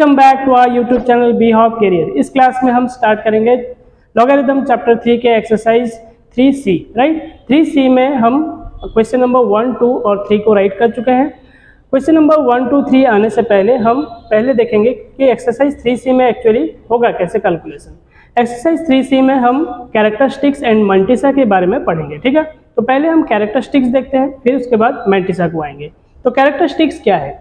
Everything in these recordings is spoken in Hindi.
Welcome back to our YouTube channel Be Hop Career. इस क्लास में हम स्टार्ट करेंगे लॉगरिथम चैप्टर 3 के एक्सरसाइज 3C, राइट। 3C में हम क्वेश्चन नंबर 1, 2 और 3 को राइट कर चुके हैं। क्वेश्चन नंबर 1, 2, 3 आने से पहले हम देखेंगे कि एक्सरसाइज 3C में एक्चुअली होगा कैसे कैलकुलेशन। एक्सरसाइज 3C में हम कैरेक्टरिस्टिक्स एंड मंटिसा के बारे में पढ़ेंगे, ठीक है। तो पहले हम कैरेक्टरिस्टिक्स देखते हैं, फिर उसके बाद मंटिसा को आएंगे। तो कैरेक्टरिस्टिक्स क्या है?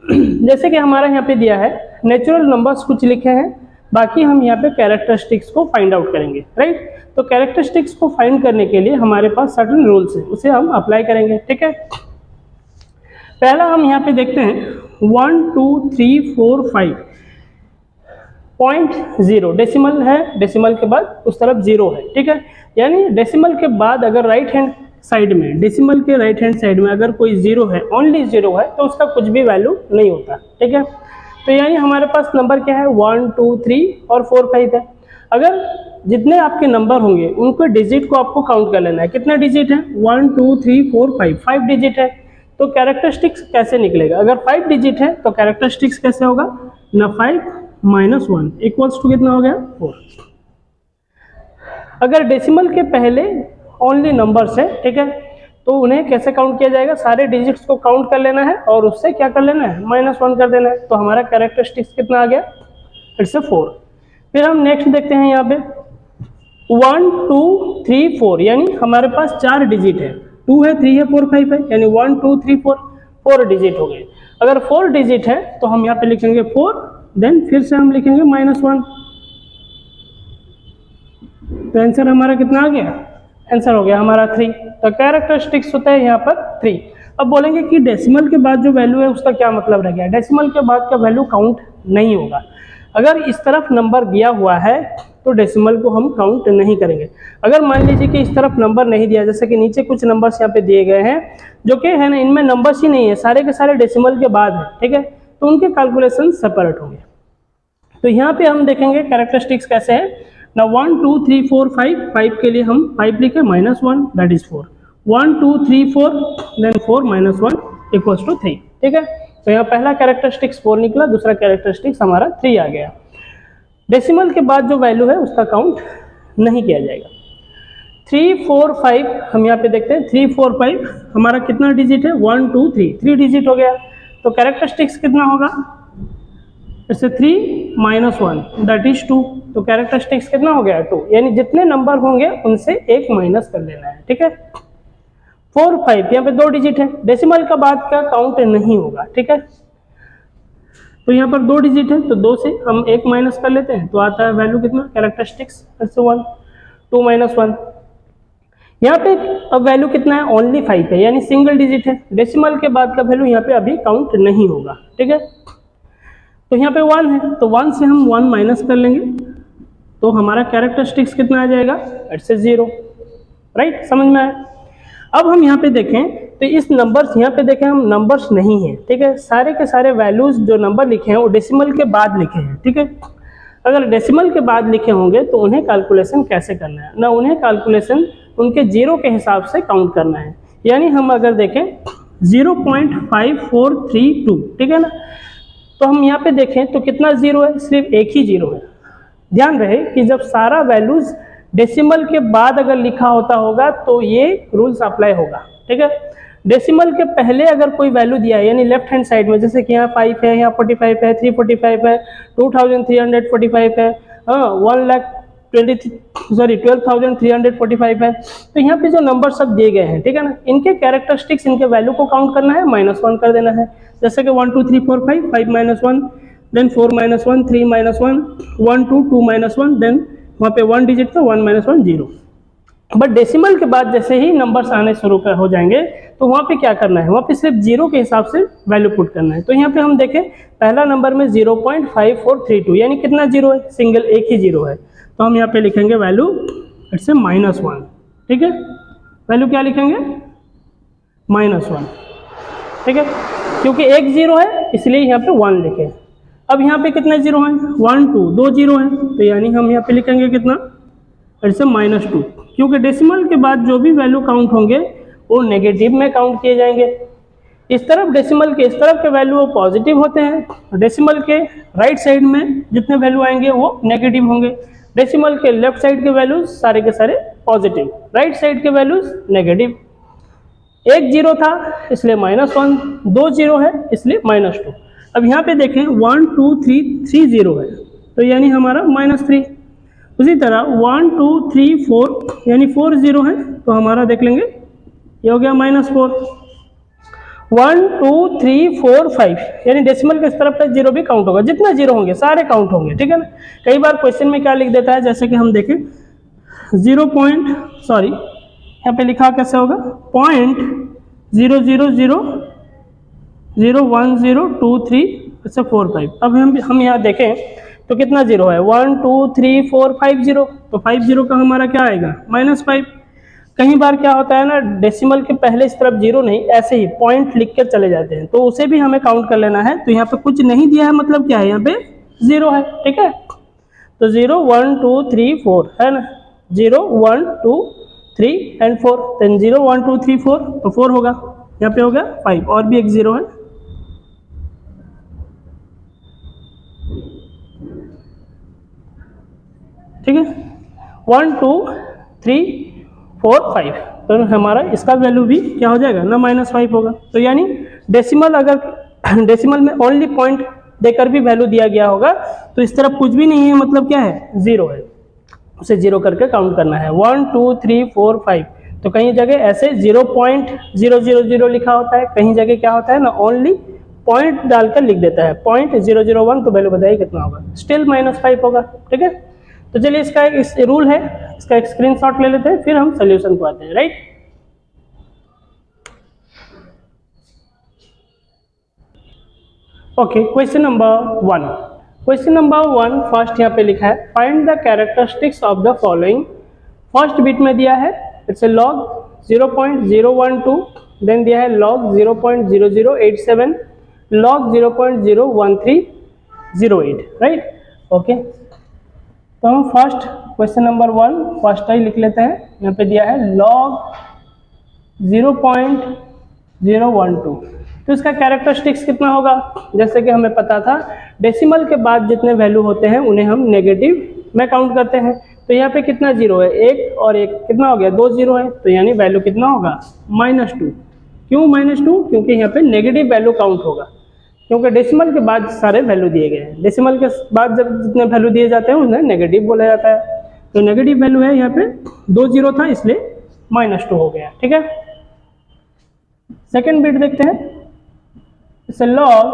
जैसे कि हमारा यहाँ पे दिया है नेचुरल नंबर्स कुछ लिखे हैं, बाकी हम यहाँ पे कैरेक्टरिस्टिक्स को फाइंड आउट करेंगे, राइट। तो कैरेक्टरिस्टिक्स को फाइंड करने के लिए हमारे पास सर्टेन रूल्स हैं, उसे हम अप्लाई करेंगे, ठीक है। पहला हम यहाँ पे देखते हैं 1, 2, 3, 4, 5 0.0 डेसिमल है, डेसिमल के बाद उस तरफ 0 है, ठीक है। यानी डेसिमल के बाद अगर राइट हैंड साइड में, डेसिमल के राइट हैंड साइड में अगर कोई 0 है, ओनली 0 है, तो उसका कुछ भी वैल्यू नहीं होता, ठीक है। तो यानी हमारे पास नंबर क्या है 1, 2, 3 और 4, 5 है। अगर जितने आपके नंबर होंगे उनको डिजिट को आपको काउंट कर लेना है। कितने डिजिट है? 1, 2, 3, 4, 5 डिजिट है। तो कैरेक्टरिस्टिक्स कैसे निकलेगा? अगर 5 डिजिट है तो कैरेक्टरिस्टिक्स कैसे होगा ना, 5 - 1 इक्वल्स टू कितना हो गया 4। अगर डेसिमल के पहले ओनली नंबर्स है, ठीक है, तो उन्हें कैसे काउंट किया जाएगा? सारे डिजिट्स को काउंट कर लेना है और उससे क्या कर लेना है, -1 कर देना है। तो हमारा कैरेक्टरिस्टिक्स कितना आ गया? इट्स 4। फिर हम नेक्स्ट देखते हैं यहाँ पे 1, 2, 3, 4, यानी हमारे पास 4 डिजिट है, 2 है, 3 है, 4, 5 है, यानी 1, 2, 3, 4 डिजिट हो गए। अगर 4 डिजिट है तो हम यहाँ पे लिखेंगे 4, देन फिर से हम लिखेंगे -1। तो आंसर हमारा कितना आ गया? आंसर हो गया हमारा 3। तो कैरेक्टरिस्टिक्स होता है यहाँ पर 3। अब बोलेंगे कि डेसिमल के बाद जो वैल्यू है उसका क्या मतलब रह गया? डेसिमल के बाद का वैल्यू काउंट नहीं होगा। अगर इस तरफ नंबर दिया हुआ है तो डेसिमल को हम काउंट नहीं करेंगे। अगर मान लीजिए कि इस तरफ नंबर नहीं दिया, जैसे कि नीचे कुछ नंबर्स यहाँ पे दिए गए हैं जो कि है ना, इनमें नंबर्स ही नहीं है, सारे के सारे डेसिमल के बाद है, ठीक है, तो उनके कैलकुलेशन सेपरेट होंगे। तो यहाँ पे हम देखेंगे कैरेक्टरिस्टिक्स कैसे है ना। 1, 2, 3, 4, 5 के लिए हम 5 लिखे -1 that is 4। 1, 2, 3, 4 then 4 -1 equals to 3, ठीक है। तो यहाँ पहला कैरेक्टरिस्टिक्स 4 निकला, दूसरा कैरेक्टरिस्टिक्स हमारा 3 आ गया। डेसिमल के बाद जो वैल्यू है उसका काउंट नहीं किया जाएगा। 3, 4, 5 हम यहाँ पे देखते हैं 3, 4, 5 हमारा कितना डिजिट है? 1, 2, 3 डिजिट हो गया। तो कैरेक्टरिस्टिक्स कितना होगा? इससे 3 - 1 दैट इज 2। तो कैरेक्टरिस्टिक्स कितना हो गया? 2। यानी जितने नंबर होंगे उनसे एक माइनस कर लेना है, ठीक है। 4, 5 यहाँ पे 2 डिजिट है, डेसिमल का बाद का काउंट नहीं होगा, ठीक है। तो यहाँ पर 2 डिजिट है, तो 2 से हम एक माइनस कर लेते हैं, तो आता है वैल्यू कितना? कैरेक्टरिस्टिक्स 1, 2 - 1। यहाँ पे अब वैल्यू कितना है? ओनली 5 है, यानी सिंगल डिजिट है। डेसिमल के बाद का वैल्यू यहाँ पे अभी काउंट नहीं होगा, ठीक है। तो यहाँ पे 1 है, तो 1 से हम 1 माइनस कर लेंगे, तो हमारा कैरेक्टरिस्टिक्स कितना आ जाएगा? It's 0, right. समझ में आया? अब हम यहाँ पे देखें तो इस नंबर्स, यहाँ पे देखें हम नंबर्स नहीं है, ठीक है। सारे के सारे वैल्यूज जो नंबर लिखे हैं वो डेसिमल के बाद लिखे हैं, ठीक है। अगर डेसिमल के बाद लिखे होंगे तो उन्हें कैलकुलेशन कैसे करना है ना, उन्हें कैलकुलेशन उनके 0 के हिसाब से काउंट करना है। यानी हम अगर देखें 0.5432, ठीक है ना, तो हम यहाँ पे देखें तो कितना 0 है? सिर्फ एक ही 0 है। ध्यान रहे कि जब सारा वैल्यूज डेसिमल के बाद अगर लिखा होता होगा तो ये रूल्स अप्लाई होगा, ठीक है। डेसिमल के पहले अगर कोई वैल्यू दिया है, यानी लेफ्ट हैंड साइड में, जैसे कि यहाँ 5 है, यहाँ 45 है, 345 है, 2345 है, 12,345 है, तो यहाँ पे जो नंबर सब दिए गए हैं, ठीक है ना, इनके कैरेक्टरिस्टिक्स, इनके वैल्यू को काउंट करना है, -1 कर देना है। जैसे कि 1, 2, 3, 4, 5 -1, देन 4 - 1, 3 - 1, 1, 2 -1, देन वहाँ पे 1 डिजिट था, 1 - 1 0। बट डेसिमल के बाद जैसे ही नंबर्स आने शुरू हो जाएंगे तो वहाँ पे क्या करना है? वहाँ पे सिर्फ 0 के हिसाब से वैल्यू पुट करना है। तो यहाँ पे हम देखें पहला नंबर में 0.5432, यानी कितना 0 है? सिंगल एक ही 0 है। तो हम यहाँ पे लिखेंगे वैल्यू इट्स -1, ठीक है। वैल्यू क्या लिखेंगे? -1, ठीक है, क्योंकि एक 0 है इसलिए यहाँ पे 1 लिखे। अब यहाँ पे कितने 0 हैं? 1, 2, 2 0 हैं, तो यानी हम यहाँ पे लिखेंगे कितना? इट्स -2, क्योंकि डेसिमल के बाद जो भी वैल्यू काउंट होंगे वो नेगेटिव में काउंट किए जाएंगे। इस तरफ डेसिमल के इस तरफ के वैल्यू वो पॉजिटिव होते हैं, डेसिमल के राइट साइड में जितने वैल्यू आएंगे वो नेगेटिव होंगे, डेसिमल के लेफ्ट साइड के वैल्यूज सारे के सारे पॉजिटिव, राइट साइड के वैल्यूज नेगेटिव। एक जीरो था इसलिए -1, 2 जीरो है इसलिए -2। अब यहाँ पे देखें 1 2 3 3 जीरो है तो यानी हमारा -3। उसी तरह 1 2 3 4 यानी 4 जीरो है तो हमारा देख लेंगे ये हो गया -4। 1 2 3 4 5 यानी डेसिमल के इस तरफ का जीरो भी काउंट होगा, जितना जीरो होंगे सारे काउंट होंगे, ठीक है ना। कई बार क्वेश्चन में क्या लिख देता है, जैसे कि हम देखें 0. यहाँ पे लिखा कैसे होगा 0.00001023 अच्छा 45। अब हम यहाँ देखें तो कितना जीरो है 1 2 3 4 5 जीरो, तो 5 जीरो का हमारा क्या आएगा -5। कई बार क्या होता है ना, डेसिमल के पहले इस तरफ जीरो नहीं ऐसे ही पॉइंट लिख कर चले जाते हैं, तो उसे भी हमें काउंट कर लेना है। तो यहाँ पे कुछ नहीं दिया है मतलब क्या है, यहाँ पे जीरो है, ठीक है। तो 0 1 2 3 4 है ना, 0 1 2 3 एंड 4, देन 0 1 2 3 4 तो 4 होगा, यहाँ पे हो गया 5 और भी एक जीरो है, ठीक है। 1 2 3 4 5 तो हमारा इसका वैल्यू भी क्या हो जाएगा ना -5 होगा। तो यानी डेसिमल अगर डेसिमल में ओनली पॉइंट देकर भी वैल्यू दिया गया होगा तो इस तरफ कुछ भी नहीं है मतलब क्या है जीरो है, उसे जीरो करके काउंट करना है। 1 2 3 4 5 तो कहीं जगह ऐसे 0.000 लिखा होता है, कहीं जगह क्या होता है ना ओनली पॉइंट डालकर लिख देता है, 0.001 तो वैल्यू बताइए कितना होगा, स्टिल -5 होगा, ठीक है। तो चलिए इसका एक रूल है, इसका एक स्क्रीनशॉट ले लेते हैं फिर हम सोल्यूशन को आते हैं, right. Okay, question number 1। Question number 1 first यहाँ पे लिखा है find the characteristics of the following. First bit में दिया है इट्स ए लॉग 0.012, देन दिया है लॉग 0.0087, लॉग 0.01308, राइट। ओके, तो हम फर्स्ट क्वेश्चन नंबर 1 फर्स्ट ही लिख लेते हैं। यहाँ पे दिया है लॉग 0.012, तो इसका कैरेक्टरिस्टिक्स कितना होगा, जैसे कि हमें पता था डेसिमल के बाद जितने वैल्यू होते हैं उन्हें हम नेगेटिव में काउंट करते हैं। तो यहाँ पे कितना जीरो है, एक और एक कितना हो गया 2 जीरो है, तो यानी वैल्यू कितना होगा -2। क्यों -2, क्योंकि यहाँ पे नेगेटिव वैल्यू काउंट होगा, क्योंकि डेसिमल के बाद सारे वैल्यू दिए गए हैं, डेसिमल के बाद जब जितने वैल्यू दिए जाते हैं उन्हें नेगेटिव बोला जाता है। तो नेगेटिव वैल्यू है यहाँ पे 2 जीरो था इसलिए -2 हो गया, ठीक है। सेकेंड बिट देखते हैं, इसे लॉग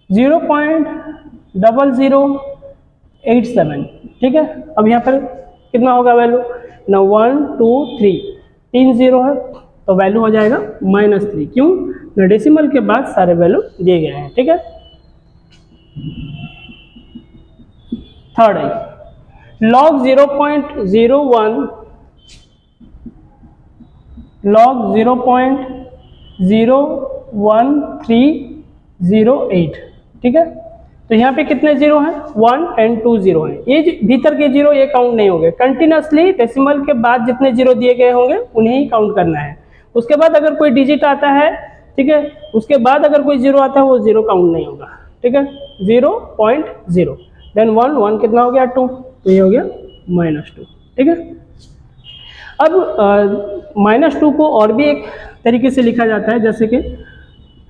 0.0087, ठीक है। अब यहाँ पर कितना होगा वैल्यू ना 1 2 3 जीरो है तो वैल्यू हो जाएगा -3, क्यों ना डेसिमल के बाद सारे वैल्यू दिए गए हैं, ठीक है। थर्ड है लॉग 0.01308, ठीक है। तो यहाँ पे कितने जीरो हैं 1 एंड 2 जीरो हैं, ये भीतर के जीरो ये काउंट नहीं होंगे, कंटिन्यूसली डेसिमल के बाद जितने जीरो दिए गए होंगे उन्हें ही काउंट करना है। उसके बाद अगर कोई डिजिट आता है, ठीक है, उसके बाद अगर कोई जीरो आता है वो जीरो काउंट नहीं होगा, ठीक है। 0.0 देन 1 कितना हो गया 2, तो ये हो गया -2, ठीक है। अब -2 को और भी एक तरीके से लिखा जाता है, जैसे कि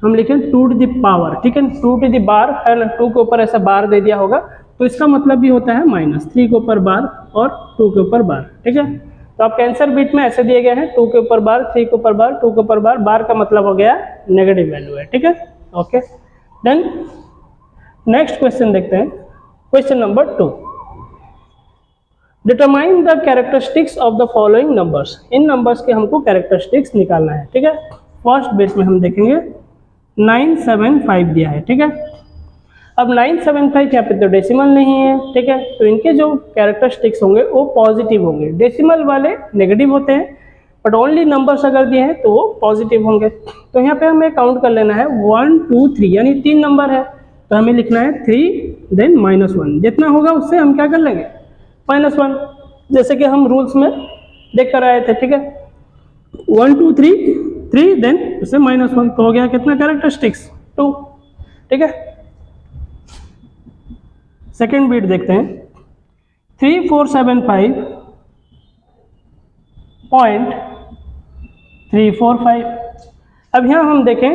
हम लिखें 2 टू द पावर, ठीक है, 2 टू द बार है ना, 2 के ऊपर ऐसा बार दे दिया होगा तो इसका मतलब भी होता है -3 के ऊपर बार और 2 के ऊपर बार, ठीक है। तो आपके आंसर बिट में ऐसे दिए गए हैं 2 के ऊपर बार, 3 के ऊपर बार, 2 के ऊपर बार, बार का मतलब हो गया नेगेटिव वैल्यू है, ठीक है। ओके, देन नेक्स्ट क्वेश्चन देखते हैं, question number 2। Determine the characteristics of the following numbers. In numbers के हमको कैरेक्टरिस्टिक्स निकालना है, ठीक है। फर्स्ट बेस में हम देखेंगे 975 दिया है, ठीक है। अब 975 यहाँ पे तो डेसिमल नहीं है, ठीक है, तो इनके जो कैरेक्टरिस्टिक्स होंगे वो पॉजिटिव होंगे, डेसिमल वाले नेगेटिव होते हैं, बट ओनली नंबर्स अगर दिए हैं तो वो पॉजिटिव होंगे। तो यहाँ पे हमें काउंट कर लेना है 1 2 3 यानी 3 नंबर है, तो हमें लिखना है 3 देन -1, जितना होगा उससे हम क्या कर लेंगे -1, जैसे कि हम रूल्स में देख कर आए थे, ठीक है। 1 2 3 3 देन उससे -1, तो हो गया कितना कैरेक्टरिस्टिक्स 2, ठीक है। सेकेंड बीट देखते हैं 3475.345। अब यहाँ हम देखें,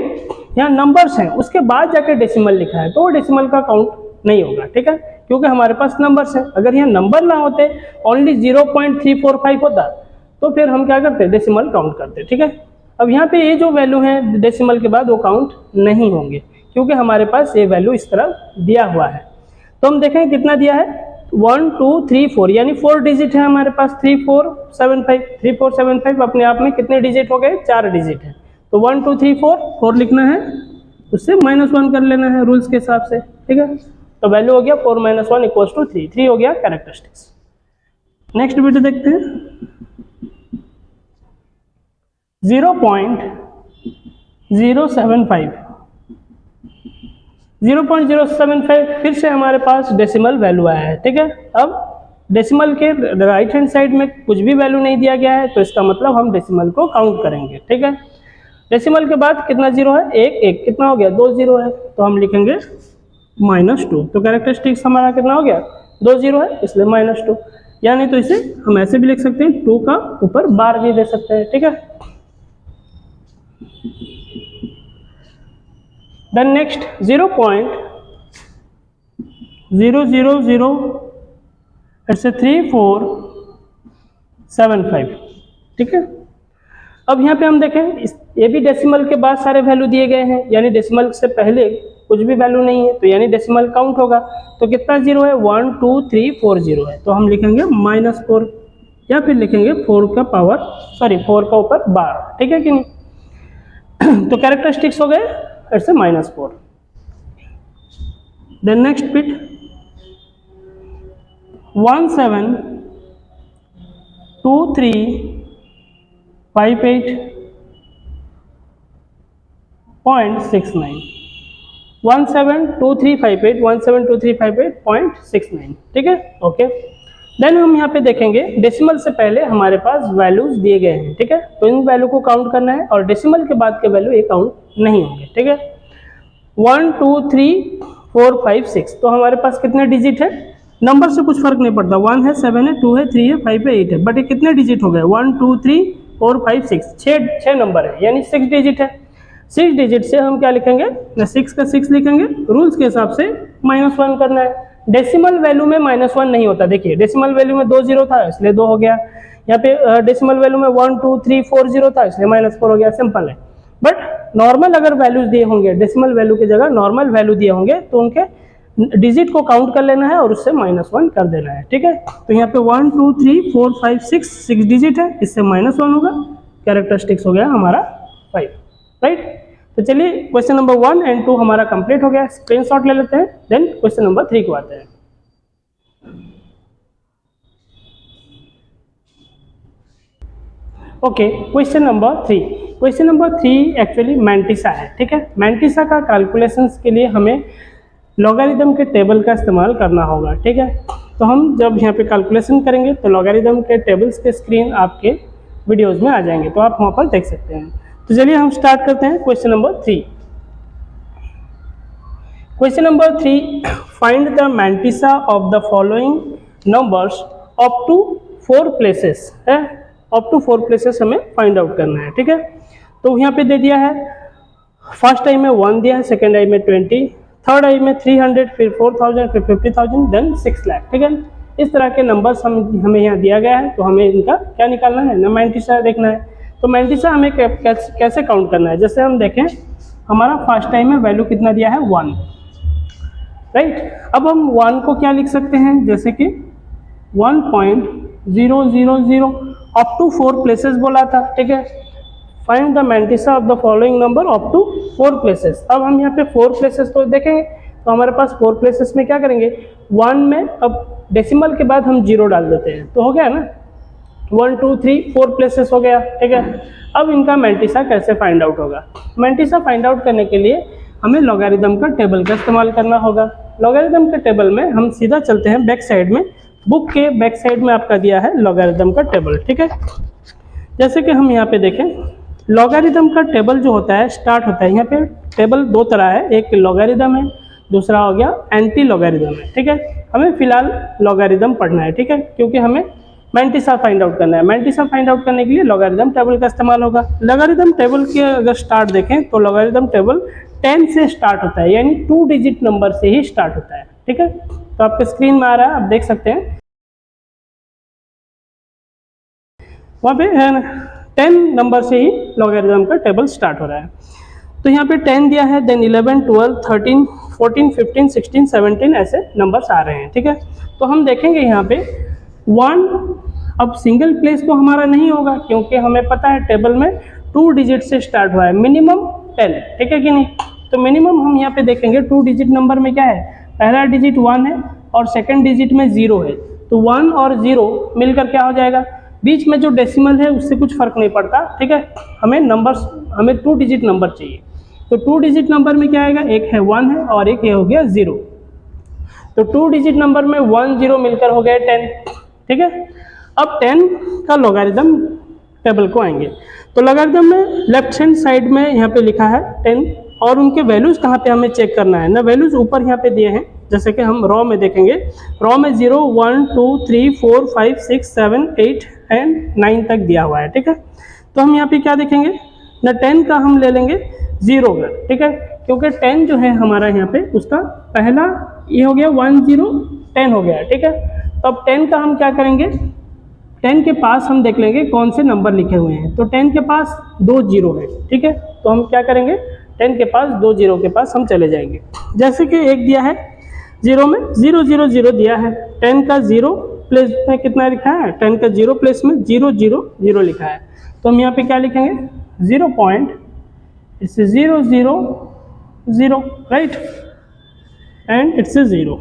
यहाँ नंबर्स हैं, उसके बाद जाके डेसिमल लिखा है, तो वो डेसिमल का काउंट नहीं होगा, ठीक है, क्योंकि हमारे पास नंबर्स हैं। अगर यहाँ नंबर ना होते, ओनली 0.345 होता, तो फिर हम क्या करते, डेसिमल काउंट करते, ठीक है। अब यहाँ पे ये जो वैल्यू है डेसिमल के बाद वो काउंट नहीं होंगे, क्योंकि हमारे पास ये वैल्यू इस तरह दिया हुआ है। तो हम देखें कितना दिया है, 1 2 3 4, यानी 4 डिजिट है हमारे पास, 3475 अपने आप में कितने डिजिट हो गए, 4 डिजिट है। तो 1 2 3 4 लिखना है, उससे -1 कर लेना है रूल्स के हिसाब से, ठीक है। तो वैल्यू हो गया 4 - 1 = 3 हो गया कैरेक्टरिस्टिक्स। नेक्स्ट वीडियो देखते हैं 0.075। 0.075 फिर से हमारे पास डेसिमल वैल्यू आया है, ठीक है। अब डेसिमल के राइट हैंड साइड में कुछ भी वैल्यू नहीं दिया गया है, तो इसका मतलब हम डेसिमल को काउंट करेंगे, ठीक है। डेसिमल के बाद कितना जीरो है, एक कितना हो गया, 2 जीरो है, तो हम लिखेंगे -2। तो कैरेक्टरिस्टिक्स हमारा कितना हो गया, 2 जीरो है, इसलिए -2। यानी तो इसे हम ऐसे भी लिख सकते हैं, 2 का ऊपर बार भी दे सकते हैं, ठीक है। देन नेक्स्ट 0.000 3475, ठीक है। अब यहाँ पे हम देखें, ये भी डेसिमल के बाद सारे वैल्यू दिए गए हैं, यानी डेसिमल से पहले कुछ भी वैल्यू नहीं है, तो यानी डेसिमल काउंट होगा। तो कितना जीरो है, 1 2 3 4 जीरो है, तो हम लिखेंगे -4, या फिर लिखेंगे 4 का ऊपर बार, ठीक है कि नहीं। तो कैरेक्टरिस्टिक्स हो गए फिर से -4। देन नेक्स्ट बिट 172358.69, 172358.69, ठीक है, ओके। देन हम यहाँ पे देखेंगे डेसिमल से पहले हमारे पास वैल्यूज दिए गए हैं, ठीक है, तो इन वैल्यू को काउंट करना है, और डेसिमल के बाद के वैल्यू ये काउंट नहीं होंगे, ठीक है। 1 2 3 4 5 6, तो हमारे पास कितने डिजिट है, नंबर से कुछ फर्क नहीं पड़ता, 1 है 7 है 2 है 3 है 5 है 8 है, बट ये कितने डिजिट हो गए, 1 2 3 4 5 6, 6 नंबर है, यानी 6 डिजिट है। 6 डिजिट से हम क्या लिखेंगे, 6 का 6 लिखेंगे, रूल्स के हिसाब से -1 करना है। डेसिमल वैल्यू में -1 नहीं होता, देखिए डेसिमल वैल्यू में 2 जीरो था, इसलिए 2 हो गया। यहाँ पे डेसिमल वैल्यू में 1 2 3 4 जीरो था, इसलिए -4 हो गया, सिंपल है। बट नॉर्मल अगर वैल्यूज दिए होंगे, डेसिमल वैल्यू की जगह नॉर्मल वैल्यू दिए होंगे, तो उनके डिजिट को काउंट कर लेना है और उससे -1 कर देना है, ठीक है। तो यहाँ पे 1 2 3 4 5 6 डिजिट है, इससे -1 होगा, कैरेक्टरिस्टिक्स हो गया हमारा 5, राइट। तो चलिए क्वेश्चन नंबर 1 एंड 2 हमारा कंप्लीट हो गया, स्क्रीनशॉट ले लेते हैं। देन क्वेश्चन नंबर 3 को आते हैं। Okay, question number 3। Question number 3 actually mantissa है, ठीक है। मैंटिसा का कैलकुलेशंस के लिए हमें लॉगरिदम के टेबल का इस्तेमाल करना होगा, ठीक है। तो हम जब यहाँ पे कैलकुलेशन करेंगे तो लॉगरिदम के टेबल्स के स्क्रीन आपके वीडियोज़ में आ जाएंगे, तो आप वहाँ पर देख सकते हैं। तो चलिए हम स्टार्ट करते हैं question number 3। Question number 3, find the mantissa of the following numbers up to 4 places है, अप टू 4 प्लेसेस हमें फाइंड आउट करना है, ठीक है। तो यहाँ पे दे दिया है, फर्स्ट आई में 1 दिया है, सेकेंड आई में 20, थर्ड आई में 300, फिर 4000, फिर 50,000, देन 6 लाख, ठीक है। इस तरह के नंबर्स हमें यहाँ दिया गया है, तो हमें इनका क्या निकालना है ना, मैंटिसा देखना है। तो मैंटिसा हमें कैसे काउंट करना है, जैसे हम देखें हमारा फर्स्ट टाइम में वैल्यू कितना दिया है 1, राइट। अब हम 1 को क्या लिख सकते हैं, जैसे कि 1.000 अप टू 4 प्लेसेस बोला था, ठीक है। Find the mantissa of the following number up to 4 places. अब हम यहाँ पे 4 प्लेसेस तो देखेंगे, तो हमारे पास 4 प्लेसेस में क्या करेंगे, 1 में अब डेसिमल के बाद हम 0 डाल देते हैं, तो हो गया ना, 1 2 3 4 प्लेसेस हो गया, ठीक है। अब इनका मैंटिसा कैसे फाइंड आउट होगा, मैंटिसा फाइंड आउट करने के लिए हमें लॉगरिदम का टेबल का इस्तेमाल करना होगा। लॉगरिदम के टेबल में हम सीधा चलते हैं बैक साइड में, बुक के बैक साइड में आपका दिया है लॉगरिदम का टेबल, ठीक है। जैसे कि हम यहाँ पे देखें लॉगरिदम का टेबल जो होता है स्टार्ट होता है, यहाँ पे टेबल दो तरह है, एक लॉगरिदम है, दूसरा हो गया एंटी लॉगरिदम है। ठीक है, हमें फिलहाल लॉगरिदम पढ़ना है। ठीक है, क्योंकि हमें मैंटिसा फाइंड आउट करना है। मैंटिसा फाइंड आउट करने के लिए लॉगरिदम टेबल का इस्तेमाल होगा। लॉगरिदम टेबल के अगर स्टार्ट देखें तो लॉगरिदम टेबल 10 से स्टार्ट होता है, यानी 2 डिजिट नंबर से ही स्टार्ट होता है। ठीक है, तो आपके स्क्रीन में आ रहा है, आप देख सकते हैं वहाँ पे है ना 10 नंबर से ही लॉगरिदम का टेबल स्टार्ट हो रहा है। तो यहाँ पे 10 दिया है, देन 11, 12, 13, 14, 15, 16, 17 ऐसे नंबर्स आ रहे हैं। ठीक है, तो हम देखेंगे यहाँ पे 1 अब सिंगल प्लेस तो हमारा नहीं होगा, क्योंकि हमें पता है टेबल में 2 डिजिट से स्टार्ट हुआ है, मिनिमम 10। ठीक है कि नहीं, तो मिनिमम हम यहाँ पे देखेंगे 2 डिजिट नंबर में क्या है, पहला डिजिट 1 है और सेकेंड डिजिट में 0 है, तो 1 और 0 मिलकर क्या हो जाएगा, बीच में जो डेसिमल है उससे कुछ फर्क नहीं पड़ता। ठीक है, हमें 2 डिजिट नंबर चाहिए, तो 2 डिजिट नंबर में क्या आएगा, एक है 1 है और एक ये हो गया 0, तो 2 डिजिट नंबर में 1 0 मिलकर हो गया 10। ठीक है, अब 10 का लॉगरिदम टेबल को आएंगे, तो लॉगरिदम में लेफ्ट हैंड साइड में यहाँ पे लिखा है 10 और उनके वैल्यूज कहाँ पे हमें चेक करना है ना, वैल्यूज ऊपर यहाँ पे दिए हैं, जैसे कि हम रॉ में देखेंगे, रॉ में 0 1 2 3 4 5 6 7 8 एंड 9 तक दिया हुआ है। ठीक है, तो हम यहाँ पे क्या देखेंगे ना, 10 का हम ले लेंगे 0 का। ठीक है, क्योंकि 10 जो है हमारा यहाँ पे उसका पहला ये हो गया 1 0 10 हो गया। ठीक है, तो अब 10 का हम क्या करेंगे, 10 के पास हम देख लेंगे कौन से नंबर लिखे हुए हैं, तो 10 के पास 2 0 है। ठीक है, तो हम क्या करेंगे, 10 के पास 2 0 के पास हम चले जाएंगे, जैसे कि एक दिया है 0 में 0 0 0 दिया है, 10 का 0 प्लेस में कितना लिखा है, 10 का 0 प्लेस में 0 0 0 लिखा है, तो हम यहाँ पे क्या लिखेंगे 0.000 राइट, एंड इट्स 0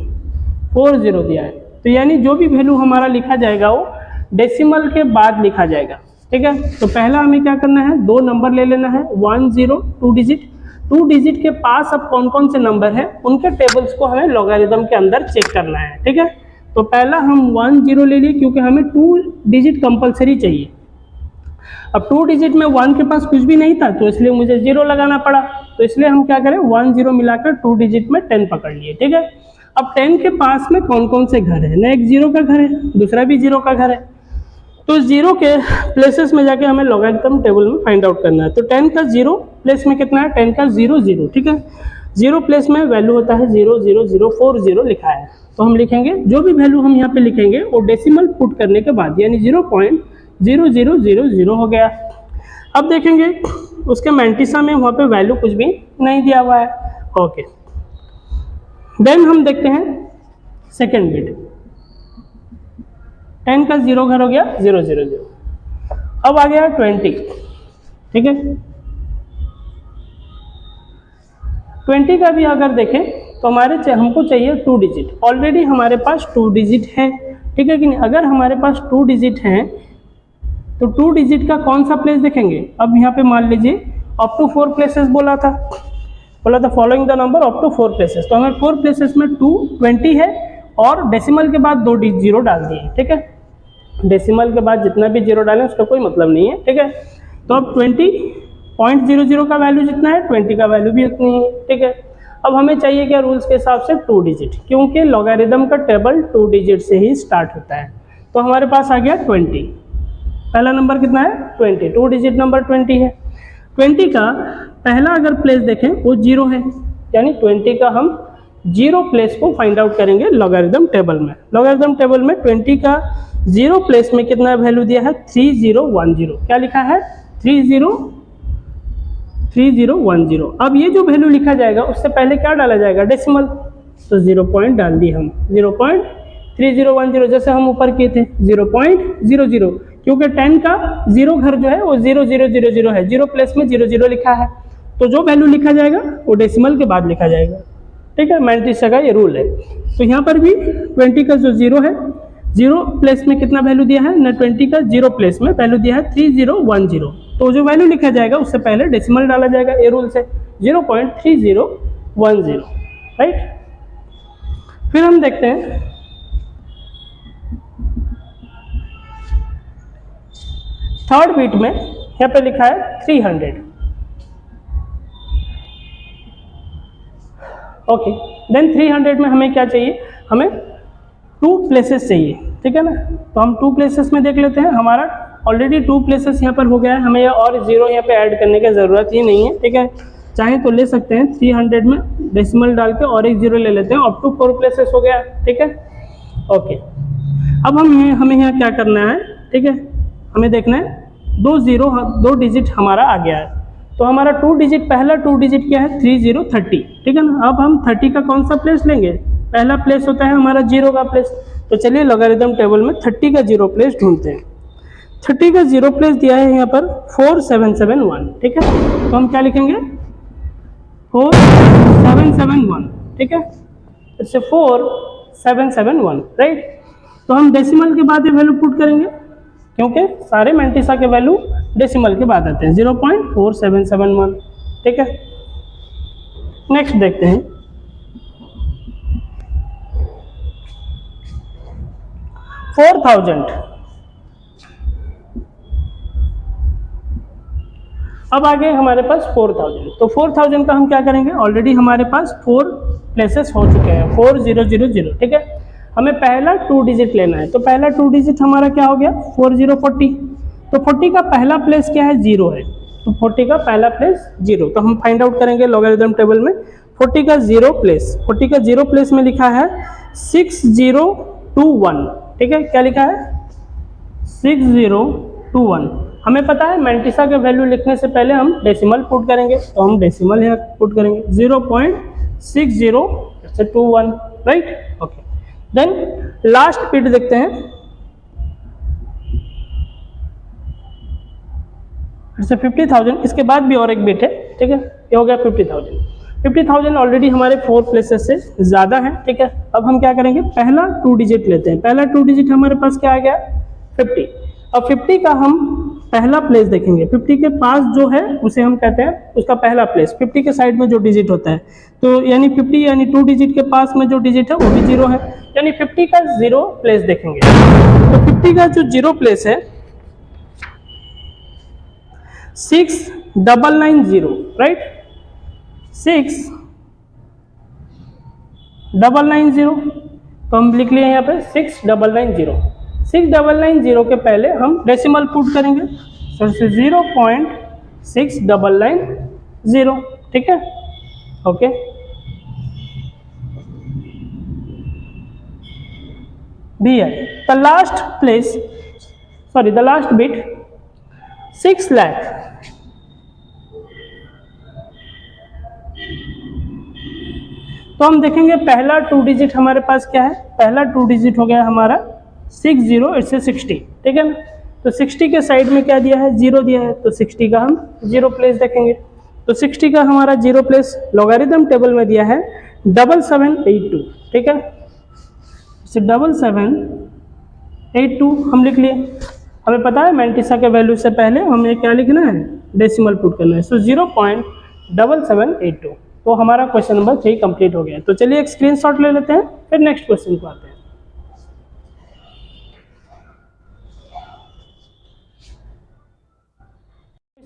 4 0 दिया है, तो यानी जो भी वैल्यू हमारा लिखा जाएगा वो डेसिमल के बाद लिखा जाएगा। ठीक है, तो पहला हमें क्या करना है, 2 नंबर ले लेना है 1 0 2 डिजिट, 2 डिजिट के पास अब कौन कौन से नंबर है उनके टेबल्स को हमें लॉगरिदम के अंदर चेक करना है। ठीक है, तो पहला हम 1 0 ले लिए, क्योंकि हमें 2 डिजिट कंपलसरी चाहिए। अब 2 डिजिट में 1 के पास कुछ भी नहीं था, तो इसलिए मुझे 0 लगाना पड़ा, तो इसलिए हम क्या करें 1 0 मिलाकर 2 डिजिट में 10 पकड़ लिए। ठीक है, अब 10 के पास में कौन कौन से घर है ना, एक 0 का घर है, दूसरा भी 0 का घर है, तो 0 के प्लेसेस में जाके हमें लॉगरिदम टेबल में फाइंड आउट करना है। तो 10 का 0 प्लेस में कितना है, 10 का 0 0। ठीक है, 0 प्लेस में वैल्यू होता है 0 0 0 4 0 लिखा है, तो हम लिखेंगे जो भी वैल्यू हम यहाँ पे लिखेंगे वो डेसिमल पुट करने के बाद, यानी 0.0000 हो गया। अब देखेंगे उसके मैंटिसा में वहाँ पे वैल्यू कुछ भी नहीं दिया हुआ है। ओके, देन हम देखते हैं सेकेंड बिट, 10 का 0 घर हो गया 0 0 0, अब आ गया 20। ठीक है, 20 का भी अगर देखें तो हमको चाहिए 2 डिजिट, ऑलरेडी हमारे पास 2 डिजिट है। ठीक है कि नहीं, अगर हमारे पास 2 डिजिट हैं तो 2 डिजिट का कौन सा प्लेस देखेंगे, अब यहाँ पे मान लीजिए अप टू 4 प्लेसेस बोला था following the number up to 4 places, तो हमें 4 प्लेसेस में 20 है और डेसिमल के बाद 2 0 डाल दिए। ठीक है, डेसिमल के बाद जितना भी 0 डालें उसका कोई मतलब नहीं है। ठीक है, तो अब 20.00 का वैल्यू जितना है 20 का वैल्यू भी उतनी है। ठीक है, अब हमें चाहिए क्या, रूल्स के हिसाब से 2 डिजिट, क्योंकि लॉगरिदम का टेबल 2 डिजिट से ही स्टार्ट होता है, तो हमारे पास आ गया 20, पहला नंबर कितना है 20, 2 डिजिट नंबर 20 है। 20 का पहला अगर प्लेस देखें वो 0 है, यानी 20 का हम 0 प्लेस को फाइंड आउट करेंगे लॉगरिदम टेबल में। लॉगरिदम टेबल में 20 का 0 प्लेस में कितना वैल्यू दिया है 3010, क्या लिखा है 3010। अब ये जो वैल्यू लिखा जाएगा उससे पहले क्या डाला जाएगा, डेसिमल, तो 0 पॉइंट डाल दिए हम 0.3010, जैसे हम ऊपर किए थे 0.00, क्योंकि 10 का 0 घर जो है वो 0 0 0 0 है, 0 प्लेस में 0 0 लिखा है, तो जो वैल्यू लिखा जाएगा वो डेसिमल के बाद लिखा जाएगा। ठीक है, मैंटिसा का ये रूल है। तो यहाँ पर भी 20 का जो 0 है, 0 प्लेस में कितना वैल्यू दिया है ना, 20 का 0 प्लेस में वैल्यू दिया है 3010, तो जो वैल्यू लिखा जाएगा उससे पहले डेसिमल डाला जाएगा, ये रूल से 0.3010, राइट। फिर हम देखते हैं थर्ड बीट में यहाँ पे लिखा है 300। ओके, देन 300 में हमें क्या चाहिए, हमें 2 प्लेसेस चाहिए, ठीक है ना। तो हम 2 प्लेसेस में देख लेते हैं, हमारा ऑलरेडी 2 प्लेसेस यहाँ पर हो गया है, हमें और जीरो यहाँ पे ऐड करने की ज़रूरत ही नहीं है, ठीक है। चाहे तो ले सकते हैं 300 में डेसिमल डाल के और एक जीरो ले लेते हैं, अप टू 4 प्लेसेस हो गया, ठीक है। ओके, अब हमें यहाँ क्या करना है, ठीक है, हमें देखना है 2 डिजिट हमारा आ गया है। तो हमारा 2 डिजिट, पहला 2 डिजिट क्या है, 3030, ठीक है ना। अब हम 30 का कौन सा प्लेस लेंगे, पहला प्लेस होता है हमारा जीरो का प्लेस। तो चलिए लॉगरिथम टेबल में 30 का जीरो प्लेस ढूंढते हैं। 30 का जीरो प्लेस दिया है यहाँ पर 4771, ठीक है। तो हम क्या लिखेंगे, 4771, ठीक है, इससे 4771, राइट। तो हम डेसिमल के बाद ये वैल्यू पुट करेंगे, क्योंकि सारे मैंटिसा के वैल्यू डेसिमल के बाद आते हैं, 0.4771, ठीक है। नेक्स्ट देखते हैं, 4000। अब आ गए हमारे पास 4000। तो 4000 का हम क्या करेंगे, ऑलरेडी हमारे पास 4 प्लेसेस हो चुके हैं, 4000, ठीक है। हमें पहला 2 डिजिट लेना है, तो पहला 2 डिजिट हमारा क्या हो गया, 4040। तो 40 का पहला प्लेस क्या है, जीरो है, तो 40 का पहला प्लेस जीरो। तो हम फाइंड आउट करेंगे लॉगरिथम टेबल में 40 का जीरो प्लेस। 40 का जीरो प्लेस में लिखा है 6021, ठीक है। क्या लिखा है, 6021। हमें पता है मैंटिसा के वैल्यू लिखने से पहले हम डेसिमल पुट करेंगे, तो हम डेसिमल यहाँ पुट करेंगे 0.6021, right. Okay, then last bit देखते हैं, जैसे 50,000, इसके बाद भी और एक बिट है, ठीक है। ये हो गया 50,000। 50,000 ऑलरेडी हमारे 4 प्लेसेस से ज़्यादा है, ठीक है। अब हम क्या करेंगे, पहला 2 डिजिट लेते हैं। पहला 2 डिजिट हमारे पास क्या आ गया, 50। अब 50 का हम पहला प्लेस देखेंगे, 50 के पास जो है उसे हम कहते हैं उसका पहला प्लेस, 50 के साइड में जो डिजिट होता है, तो यानी 50 यानी 2 डिजिट के पास में जो डिजिट है वो भी जीरो है, यानी 50 का जीरो प्लेस देखेंगे। तो 50 का जो जीरो प्लेस है 6990, राइट, 6990। तो हम लिख लिए यहाँ पे 6990। 6990 के पहले हम डेसिमल पुट करेंगे, तो 0.6990, ठीक है। ओके, दी है the last place, sorry the last bit 6 lakh. तो हम देखेंगे पहला 2 डिजिट हमारे पास क्या है, पहला 2 डिजिट हो गया हमारा 60, इससे 60, ठीक है ना। तो 60 के साइड में क्या दिया है, जीरो दिया है, तो 60 का हम जीरो प्लेस देखेंगे। तो 60 का हमारा जीरो प्लेस लॉगरिथम टेबल में दिया है 7782, ठीक है। 7782 हम लिख लिए। हमें पता है मैंटिसा के वैल्यू से पहले हमें क्या लिखना है, डेसिमल पुट करना है, सो 0.7782। तो हमारा क्वेश्चन नंबर 3 कंप्लीट हो गया। तो चलिए एक स्क्रीनशॉट ले लेते हैं, फिर नेक्स्ट क्वेश्चन को आते हैं।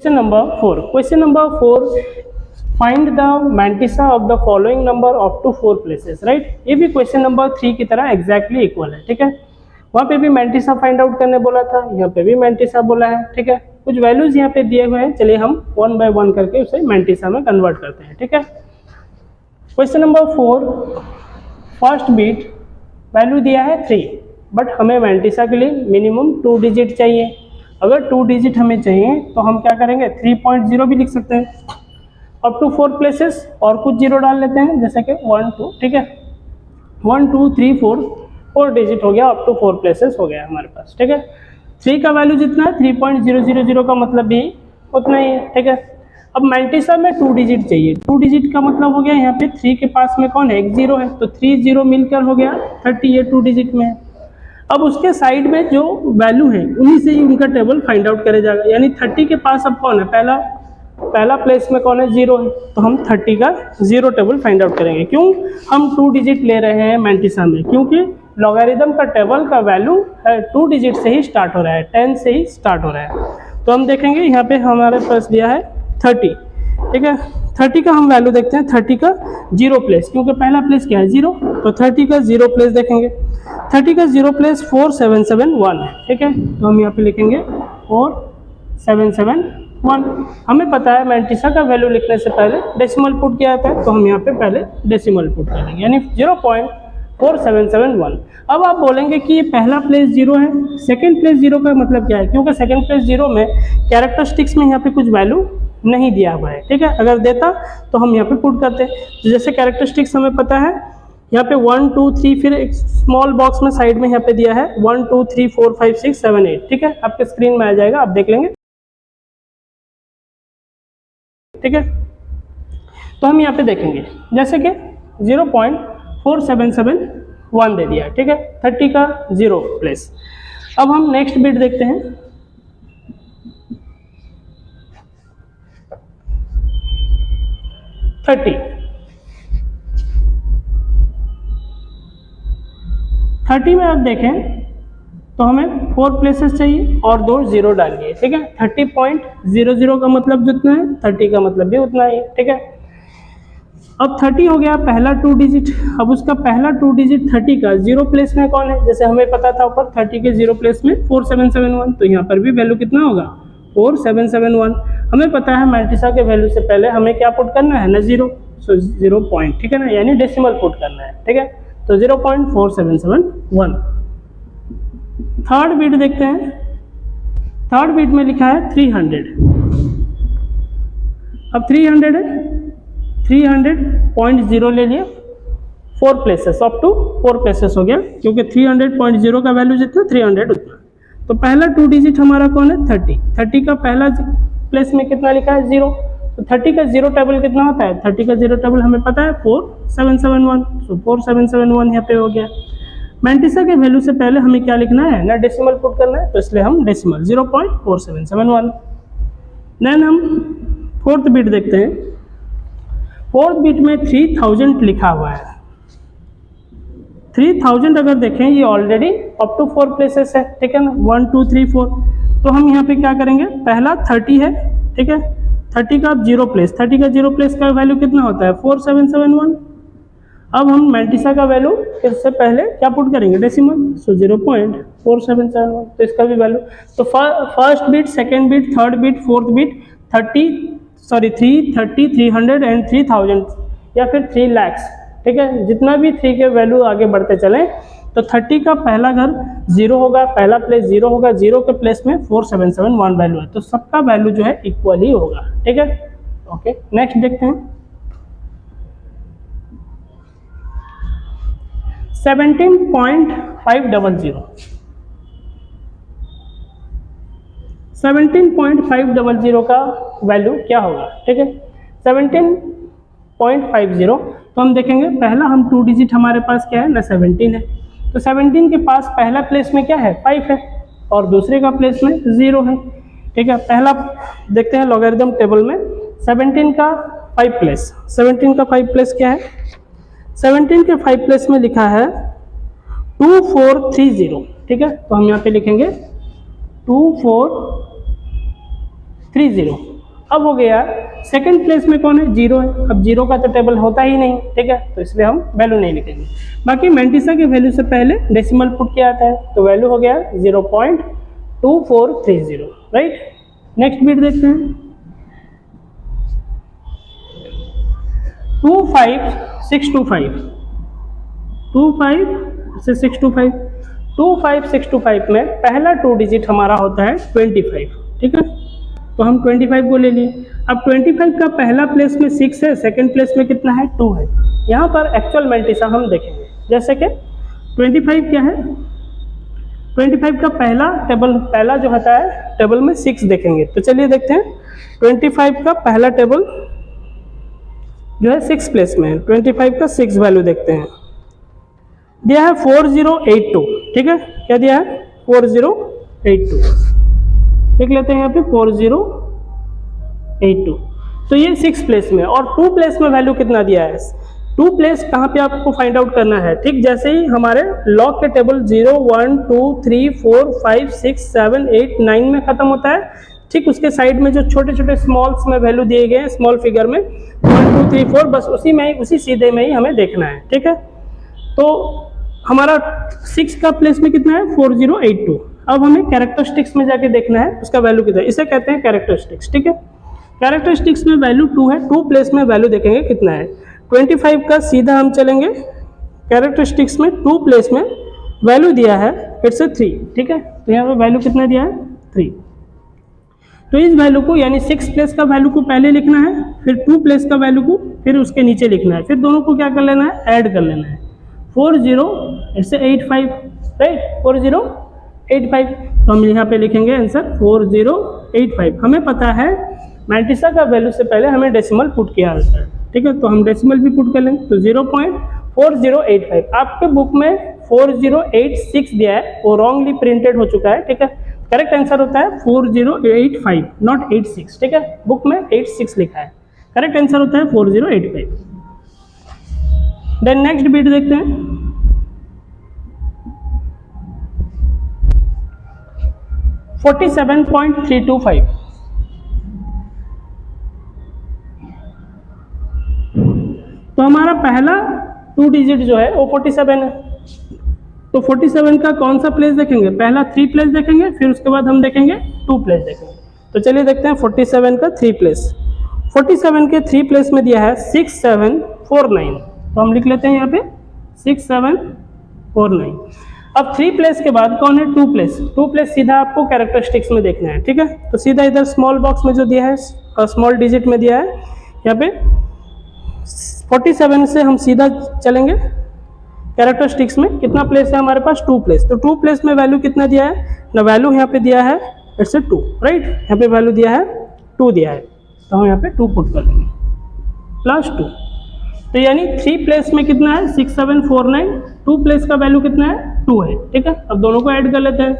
Question number 4, find the mantissa of the following number up to 4 places, right. ये भी क्वेश्चन नंबर 3 की तरह एग्जैक्टली इक्वल है, ठीक है। वहाँ पे भी मैंटिसा फाइंड आउट करने बोला था, यहाँ पे भी मैंटिसा बोला है, ठीक है। कुछ वैल्यूज यहाँ पे दिए हुए हैं, चलिए हम 1 बाय 1 करके उसे मैंटिसा में कन्वर्ट करते हैं, ठीक है। Question number 4, first bit value दिया है 3, बट हमें मैंटिसा के लिए मिनिमम 2 डिजिट चाहिए। अगर 2 डिजिट हमें चाहिए तो हम क्या करेंगे, 3.0 भी लिख सकते हैं। अप टू 4 प्लेसेस और कुछ जीरो डाल लेते हैं, जैसे कि 1 2, ठीक है। 1 2 3 4 डिजिट हो गया, अप टू 4 प्लेसेस हो गया हमारे पास, ठीक है। 3 का वैल्यू जितना है 3.000 का मतलब भी उतना ही है, ठीक है। अब मैंटिसा में 2 डिजिट चाहिए, 2 डिजिट का मतलब हो गया यहाँ पे 3 के पास में कौन है, एक जीरो है, तो 3 जीरो मिलकर हो गया 30, ये 2 डिजिट में है। अब उसके साइड में जो वैल्यू है उन्हीं से ही उनका टेबल फाइंड आउट करे जाएगा, यानी 30 के पास अब कौन है, पहला प्लेस में कौन है, जीरो है, तो हम 30 का जीरो टेबल फाइंड आउट करेंगे। क्यों हम 2 डिजिट ले रहे हैं मैंटिसा में, क्योंकि लॉगरिथम का टेबल का वैल्यू 2 डिजिट से ही स्टार्ट हो रहा है, 10 से ही स्टार्ट हो रहा है। तो हम देखेंगे यहाँ पे हमारे पास दिया है 30, ठीक है। 30 का हम वैल्यू देखते हैं, 30 का जीरो प्लेस, क्योंकि पहला प्लेस क्या है 0, तो 30 का जीरो प्लेस देखेंगे। 30 का जीरो प्लेस 4771 है, ठीक है। तो हम यहाँ पे लिखेंगे 4771। हमें पता है मैंटिसा का वैल्यू लिखने से पहले डेसिमल पुट किया जाता है, तो हम यहाँ पे पहले डेसिमल पुट करेंगे, यानी 0.4771। अब आप बोलेंगे कि ये पहला प्लेस 0 है, सेकंड प्लेस 0 का मतलब क्या है, क्योंकि सेकंड प्लेस 0 में कैरेक्टरिस्टिक्स में यहाँ पे कुछ वैल्यू नहीं दिया हुआ है, ठीक है। अगर देता तो हम यहाँ पे पुट करते। तो जैसे कैरेक्टरिस्टिक्स हमें पता है, यहाँ पे 1 2 3, फिर एक स्मॉल बॉक्स में साइड में यहाँ पे दिया है 1 2 3 4 5 6 7 8, ठीक है। आपके स्क्रीन में आ जाएगा, आप देख लेंगे, ठीक है। तो हम यहाँ पे देखेंगे जैसे कि 0.4771 दे दिया, ठीक है, 30 का जीरो प्लेस। अब हम नेक्स्ट बिट देखते हैं, 30 में आप देखें तो हमें 4 प्लेसेस चाहिए और 2 जीरो डालिए, ठीक है। 30.00 का मतलब जितना है, 30 का मतलब भी उतना ही, ठीक है। अब 30 हो गया पहला 2 डिजिट। अब उसका पहला 2 डिजिट 30 का जीरो प्लेस में कौन है, जैसे हमें पता था ऊपर 30 के जीरो प्लेस में 4771, तो यहाँ पर भी वैल्यू कितना होगा 4771। हमें पता है मैंटिसा के वैल्यू से पहले हमें क्या पुट करना है ना, 0, सो 0 पॉइंट, ठीक है ना, यानी डेसिमल पुट करना है, ठीक है। तो 0.4771। थर्ड बिट देखते हैं, थर्ड बिट में लिखा है 300। अब 300 है, 300.0 ले लिया, 4 प्लेसेस, अप टू 4 प्लेसेस हो गया, क्योंकि 300.0 का वैल्यू जितना 300 उतना। तो पहला 2 डिजिट हमारा कौन है 30। 30 का पहला प्लेस में कितना लिखा है 0, तो 30 का जीरो टेबल कितना होता है, 30 का जीरो टेबल हमें पता है 4771, सो 4771 यहाँ पे हो गया। मैंटिसा के वैल्यू से पहले हमें क्या लिखना है ना, डेसिमल पुट करना है, तो इसलिए हम डेसिमल 0.4771। देन हम फोर्थ बिट देखते हैं। फोर्थ बिट में 3000 लिखा हुआ है। 3000 अगर देखें ये ऑलरेडी अप टू 4 प्लेसेस है, ठीक है ना, 1 2 3 4। तो हम यहाँ पे क्या करेंगे, पहला 30 है, ठीक है, 30 का जीरो प्लेस, 30 का जीरो प्लेस का वैल्यू कितना होता है 4771। अब हम मैंटिसा का वैल्यू इससे पहले क्या पुट करेंगे डेसिमल, सो 0.4771, तो इसका भी वैल्यू। तो first bit, second bit, third bit, fourth bit 330 300 and 3000 या फिर 3 लाख, ठीक है। जितना भी 3 के वैल्यू आगे बढ़ते चलें, तो 30 का पहला घर 0 होगा, पहला प्लेस 0 होगा, 0 के प्लेस में 4771 वैल्यू है, तो सबका वैल्यू जो है इक्वल ही होगा, ठीक है। ओके, नेक्स्ट देखते हैं 17.500। 17.500 का वैल्यू क्या होगा, ठीक है। 17.50, तो हम देखेंगे पहला हम 2 डिजिट हमारे पास क्या है ना 17 है, तो 17 के पास पहला प्लेस में क्या है 5 है और दूसरे का प्लेस में 0 है, ठीक है। पहला देखते हैं लॉगरिथम टेबल में 17 का 5 प्लेस, 17 का 5 प्लेस क्या है, 17 के 5 प्लेस में लिखा है 2430, ठीक है। तो हम यहाँ पे लिखेंगे 2430। अब हो गया सेकंड प्लेस में कौन है 0 है, अब 0 का तो टेबल होता ही नहीं, ठीक है, तो इसलिए हम वैल्यू नहीं लिखेंगे। बाकी मैंटिसा के वैल्यू से पहले डेसिमल पुट किया जाता है, तो वैल्यू हो गया 0.2430, राइट। नेक्स्ट बिट देखते हैं 25625। 25625 में पहला 2 डिजिट हमारा होता है 25, ठीक है, तो हम 25 को ले लिए। अब 25 का पहला प्लेस में 6 है, सेकंड प्लेस में कितना है 2 है। यहाँ पर एक्चुअल मैंटिसा हम देखेंगे, जैसे कि 25 क्या है, 25 का पहला टेबल, पहला जो होता है टेबल में 6 देखेंगे, तो चलिए देखते हैं 25 का पहला टेबल जो है 6 प्लेस में है, 25 का 6 वैल्यू देखते हैं, दिया है 4082, ठीक है, क्या दिया है 4082, देख लेते हैं यहाँ पे 4082। तो ये 6 प्लेस में, और 2 प्लेस में वैल्यू कितना दिया है, 2 प्लेस कहाँ पे आपको फाइंड आउट करना है, ठीक जैसे ही हमारे लॉग के टेबल 0 1 2 3 4 5 6 7 8 9 में खत्म होता है, ठीक उसके साइड में जो छोटे छोटे स्मॉल्स में वैल्यू दिए गए हैं स्मॉल फिगर में 1 2 3 4, बस उसी सीधे में ही हमें देखना है। ठीक है, तो हमारा 6 का प्लेस में कितना है 4082। अब हमें कैरेक्टरिस्टिक्स में जाके देखना है उसका वैल्यू कितना है, इसे कहते हैं कैरेक्टरिस्टिक्स। ठीक है, कैरेक्टरिस्टिक्स में वैल्यू 2 है, 2 प्लेस में वैल्यू देखेंगे कितना है। 25 का सीधा हम चलेंगे, कैरेक्टरिस्टिक्स में 2 प्लेस में वैल्यू दिया है इट्स 3। ठीक है, तो यहाँ पे वैल्यू कितना दिया है 3। तो इस वैल्यू को यानी 6 प्लेस का वैल्यू को पहले लिखना है, फिर 2 प्लेस का वैल्यू को फिर उसके नीचे लिखना है, फिर दोनों को क्या कर लेना है ऐड कर लेना है। 4085 राइट, 4085। तो हम यहाँ पे लिखेंगे आंसर 4085। हमें पता है मैंटिसा का वैल्यू से पहले हमें डेसिमल पुट किया जाता है। ठीक है, तो हम डेसिमल भी पुट कर लेंगे, तो 0.4085। आपके बुक में 4086 दिया है, वो रॉन्गली प्रिंटेड हो चुका है। ठीक है, करेक्ट आंसर होता है 4085 नॉट 86। ठीक है, बुक में 86 लिखा है, करेक्ट आंसर होता है 4085। देन नेक्स्ट बीट देखते हैं। $47.325। तो हमारा पहला 2 डिजिट जो है वो 47 है, तो 47 का कौन सा प्लेस देखेंगे, पहला 3 प्लेस देखेंगे, फिर उसके बाद हम देखेंगे 2 प्लेस देखेंगे। तो चलिए देखते हैं 47 का 3 प्लेस। 47 के 3 प्लेस में दिया है 6749, तो हम लिख लेते हैं यहाँ पे 6749। अब 3 प्लेस के बाद कौन है 2 प्लेस। 2 प्लेस सीधा आपको कैरेक्टरिस्टिक्स में देखना है। ठीक है, तो सीधा इधर स्मॉल बॉक्स में जो दिया है स्मॉल डिजिट में दिया है यहाँ पे 47 से हम सीधा चलेंगे कैरेक्टरिस्टिक्स में। कितना प्लेस है हमारे पास 2 प्लेस, तो 2 प्लेस में वैल्यू कितना दिया है ना, वैल्यू यहाँ पे दिया है इट्स 2 राइट, यहाँ पे वैल्यू दिया है 2 दिया है, तो हम यहाँ पे 2 पुट कर लेंगे +2। तो यानी 3 प्लेस में कितना है 6749, 2 प्लेस का वैल्यू कितना है 2 है। ठीक है, अब दोनों को ऐड कर लेते हैं,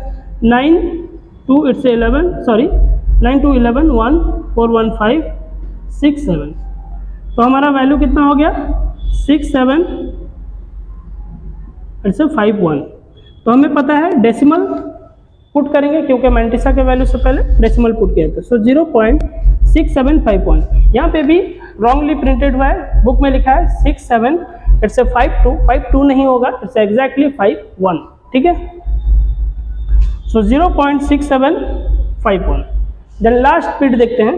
9 2 इट्स 11 सॉरी 9 2 11 1 4 1 5 6 7, तो हमारा वैल्यू कितना हो गया 67 इट्स 51। तो हमें पता है डेसिमल पुट करेंगे क्योंकि मैंटिसा के वैल्यू से पहले डेसिमल पुट किया था, सो 0.6751। यहाँ पे भी रॉन्गली प्रिंटेड हुआ है, बुक में लिखा है 67 इट्स 52 नहीं होगा, इट्स एग्जैक्टली 51। ठीक है, सो 0.6751। देन लास्ट बिट देखते हैं,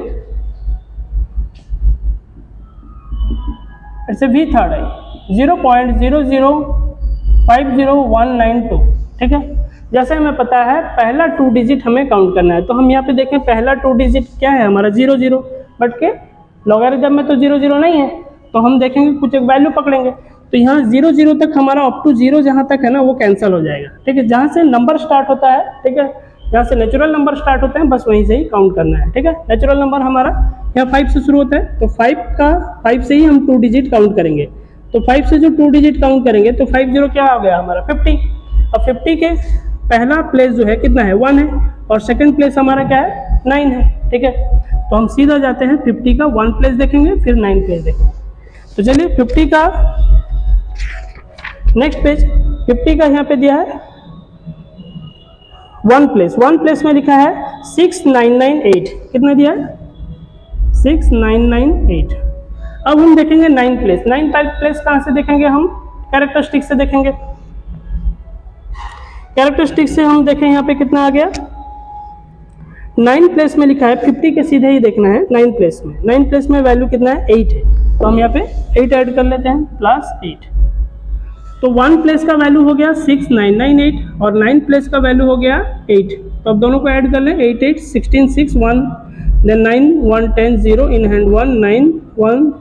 इट्स V थर्ड है 0.0050192। ठीक है, जैसे हमें पता है पहला 2 डिजिट हमें काउंट करना है, तो हम यहाँ पे देखें पहला 2 डिजिट क्या है हमारा 00, बट के लॉगरिथम में तो 00 नहीं है, तो हम देखेंगे कुछ एक वैल्यू पकड़ेंगे, तो यहाँ 00 तक हमारा अप टू 0 जहाँ तक है ना वो कैंसिल हो जाएगा। ठीक है, जहाँ से नंबर स्टार्ट होता है, ठीक है, जहाँ से नेचुरल नंबर स्टार्ट होते हैं बस वहीं से ही काउंट करना है। ठीक है, नेचुरल नंबर हमारा यहाँ 5 से शुरू होता है, तो 5 से ही हम 2 डिजिट काउंट करेंगे, तो 5 से जो 2 डिजिट काउंट करेंगे तो 50 क्या हो गया हमारा 50। अब 50 के पहला प्लेस जो है कितना है 1 है, और सेकंड प्लेस हमारा क्या है 9 है। ठीक है, तो हम सीधा जाते हैं 50 का 1 प्लेस देखेंगे फिर 9 प्लेस देखेंगे। तो चलिए 50 का नेक्स्ट पेज, 50 का यहाँ पे दिया है 1 प्लेस में लिखा है 6998, कितना दिया है 6998। अब हम देखेंगे 9 प्लेस कहाँ से देखेंगे, हम कैरेक्टरिस्टिक से देखेंगे। कैरेक्टरिस्टिक से हम देखें यहाँ पे कितना आ गया 9 प्लेस में लिखा है 50 के सीधे ही देखना है 9 प्लेस में वैल्यू कितना है 8 है, तो हम यहाँ पे 8 ऐड कर लेते हैं +8। तो 1 प्लेस का वैल्यू हो गया 6998 और 9 प्लेस का वैल्यू हो गया 8, तो अब दोनों को ऐड कर लें 8 8 16 6 1 then 9 1 10 0 in hand 1 9 1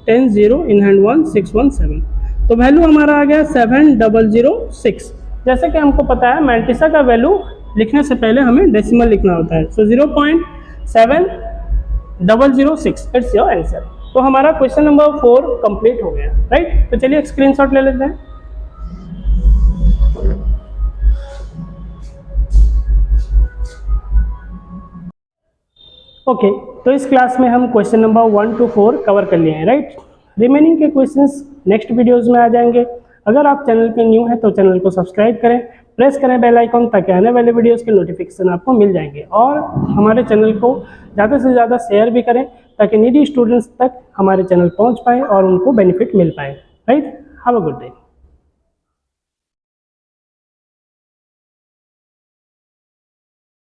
10 0 in hand 1 6 1 7, तो वैल्यू हमारा आ गया 7006। जैसे कि हमको पता है मैंटिसा का वैल्यू लिखने से पहले हमें डेसिमल लिखना होता है, सो 0.7006 इट्स योर आंसर। तो हमारा क्वेश्चन नंबर 4 कंप्लीट हो गया राइट। तो चलिए एक स्क्रीनशॉट ले लेते हैं। ओके, तो इस क्लास में हम क्वेश्चन नंबर 1 to 4 कवर कर लिए हैं राइट। रिमेनिंग के क्वेश्चंस नेक्स्ट वीडियोस में आ जाएंगे। अगर आप चैनल पे न्यू हैं तो चैनल को सब्सक्राइब करें, प्रेस करें बेल आइकॉन ताकि आने वाले वीडियोस के नोटिफिकेशन आपको मिल जाएंगे। और हमारे चैनल को ज़्यादा से ज़्यादा शेयर भी करें ताकि नीडी स्टूडेंट्स तक हमारे चैनल पहुंच पाए और उनको बेनिफिट मिल पाए। Right, have a good day.